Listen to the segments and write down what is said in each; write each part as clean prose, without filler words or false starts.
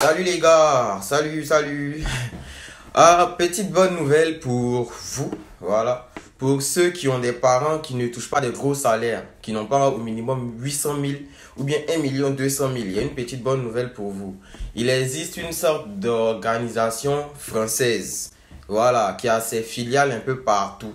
Salut les gars, salut. Petite bonne nouvelle pour vous, voilà. Pour ceux qui ont des parents qui ne touchent pas de gros salaires, qui n'ont pas au minimum 800 000 ou bien 1 200 000, il y a une petite bonne nouvelle pour vous. Il existe une sorte d'organisation française, voilà, qui a ses filiales un peu partout.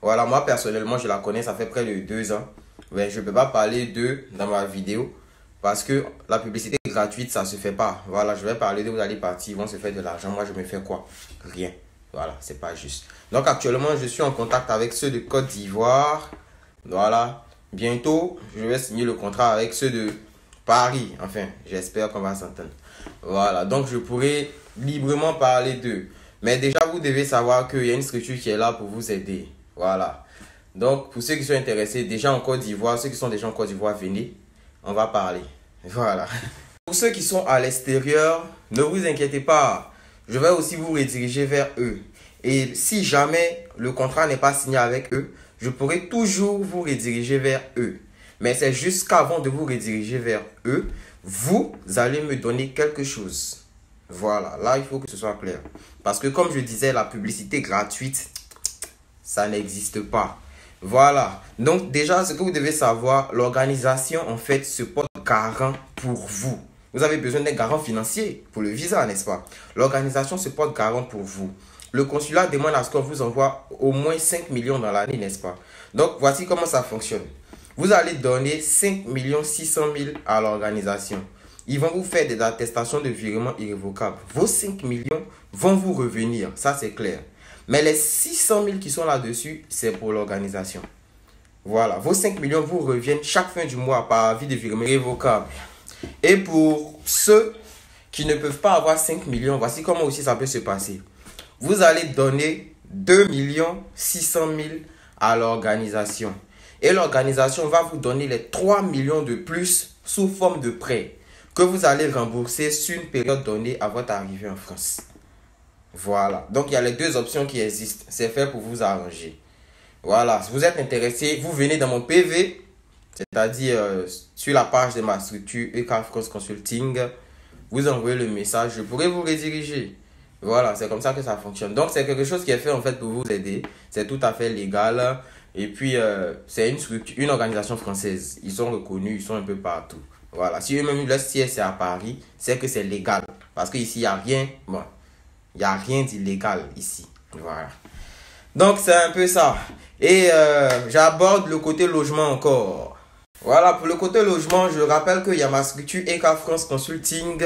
Voilà, moi personnellement, je la connais, ça fait près de 2 ans. Mais je ne peux pas parler d'eux dans ma vidéo. Parce que la publicité gratuite, ça ne se fait pas. Voilà, je vais parler de vous allez partir, ils vont se faire de l'argent. Moi, je me fais quoi? Rien. Voilà, c'est pas juste. Donc, actuellement, je suis en contact avec ceux de Côte d'Ivoire. Voilà. Bientôt, je vais signer le contrat avec ceux de Paris. Enfin, j'espère qu'on va s'entendre. Voilà, donc je pourrai librement parler d'eux. Mais déjà, vous devez savoir qu'il y a une structure qui est là pour vous aider. Voilà. Donc, pour ceux qui sont intéressés, déjà en Côte d'Ivoire, ceux qui sont déjà en Côte d'Ivoire, venez. On va parler. Voilà. Pour ceux qui sont à l'extérieur, ne vous inquiétez pas. Je vais aussi vous rediriger vers eux. Et si jamais le contrat n'est pas signé avec eux, je pourrai toujours vous rediriger vers eux. Mais c'est juste qu'avant de vous rediriger vers eux, vous allez me donner quelque chose. Voilà. Là, il faut que ce soit clair. Parce que comme je disais, la publicité gratuite, ça n'existe pas. Voilà. Donc déjà, ce que vous devez savoir, l'organisation en fait se porte garant pour vous. Vous avez besoin d'un garant financier pour le visa, n'est-ce pas? L'organisation se porte garant pour vous. Le consulat demande à ce qu'on vous envoie au moins 5 millions dans l'année, n'est-ce pas? Donc voici comment ça fonctionne. Vous allez donner 5 600 000 à l'organisation. Ils vont vous faire des attestations de virement irrévocables. Vos 5 millions vont vous revenir, ça c'est clair. Mais les 600 000 qui sont là-dessus, c'est pour l'organisation. Voilà, vos 5 millions vous reviennent chaque fin du mois par avis de virement irrévocable. Et pour ceux qui ne peuvent pas avoir 5 millions, voici comment aussi ça peut se passer. Vous allez donner 2 600 000 à l'organisation. Et l'organisation va vous donner les 3 millions de plus sous forme de prêt que vous allez rembourser sur une période donnée à votre arrivée en France. Voilà. Donc, il y a les deux options qui existent. C'est fait pour vous arranger. Voilà. Si vous êtes intéressé, vous venez dans mon PV, c'est-à-dire sur la page de ma structure EK France Consulting. Vous envoyez le message, je pourrai vous rediriger. Voilà, c'est comme ça que ça fonctionne. Donc, c'est quelque chose qui est fait en fait pour vous aider. C'est tout à fait légal. Et puis, c'est une organisation française. Ils sont reconnus, ils sont un peu partout. Voilà. Si eux-mêmes, leur siège c'est à Paris, c'est que c'est légal. Parce qu'ici, il n'y a rien. Bon. Il n'y a rien d'illégal ici. Voilà. Donc, c'est un peu ça. Et j'aborde le côté logement encore. Voilà, pour le côté logement, je rappelle qu'il y a ma structure EK France Consulting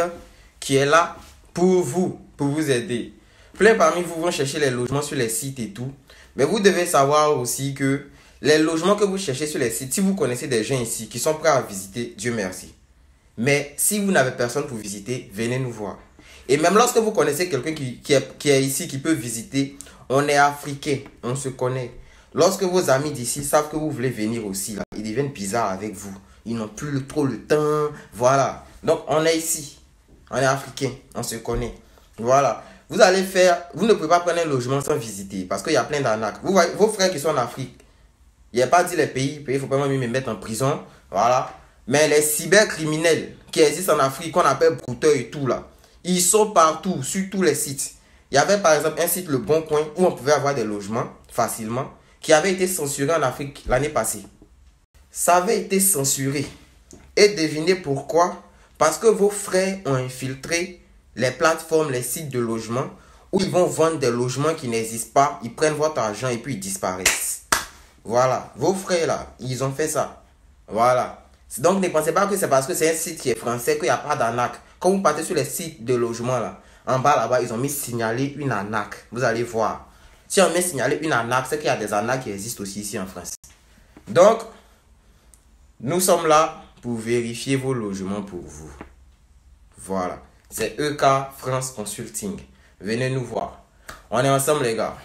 qui est là pour vous aider. Plein parmi vous vont chercher les logements sur les sites et tout. Mais vous devez savoir aussi que les logements que vous cherchez sur les sites, si vous connaissez des gens ici qui sont prêts à visiter, Dieu merci. Mais si vous n'avez personne pour visiter, venez nous voir. Et même lorsque vous connaissez quelqu'un qui est ici, qui peut visiter, on est africain, on se connaît. Lorsque vos amis d'ici savent que vous voulez venir aussi, là, ils deviennent bizarres avec vous. Ils n'ont plus trop le temps. Voilà. Donc, on est ici. On est africain, on se connaît. Voilà. Vous ne pouvez pas prendre un logement sans visiter parce qu'il y a plein d'arnaques. Vous voyez, vos frères qui sont en Afrique, il n'y a pas dit les pays, il ne faut pas même me mettre en prison. Voilà. Mais les cybercriminels qui existent en Afrique, qu'on appelle brouteurs et tout là, ils sont partout, sur tous les sites. Il y avait par exemple un site Le Bon Coin où on pouvait avoir des logements facilement qui avait été censuré en Afrique l'année passée. Ça avait été censuré. Et devinez pourquoi? Parce que vos frères ont infiltré les plateformes, les sites de logement où ils vont vendre des logements qui n'existent pas. Ils prennent votre argent et puis ils disparaissent. Voilà. Vos frères là, ils ont fait ça. Voilà. Donc ne pensez pas que c'est parce que c'est un site qui est français qu'il n'y a pas d'arnaque. Quand vous partez sur les sites de logement là, en bas là-bas, ils ont mis signaler une arnaque. Vous allez voir. Si on met signaler une arnaque, c'est qu'il y a des arnaques qui existent aussi ici en France. Donc, nous sommes là pour vérifier vos logements pour vous. Voilà. C'est EK France Consulting. Venez nous voir. On est ensemble les gars.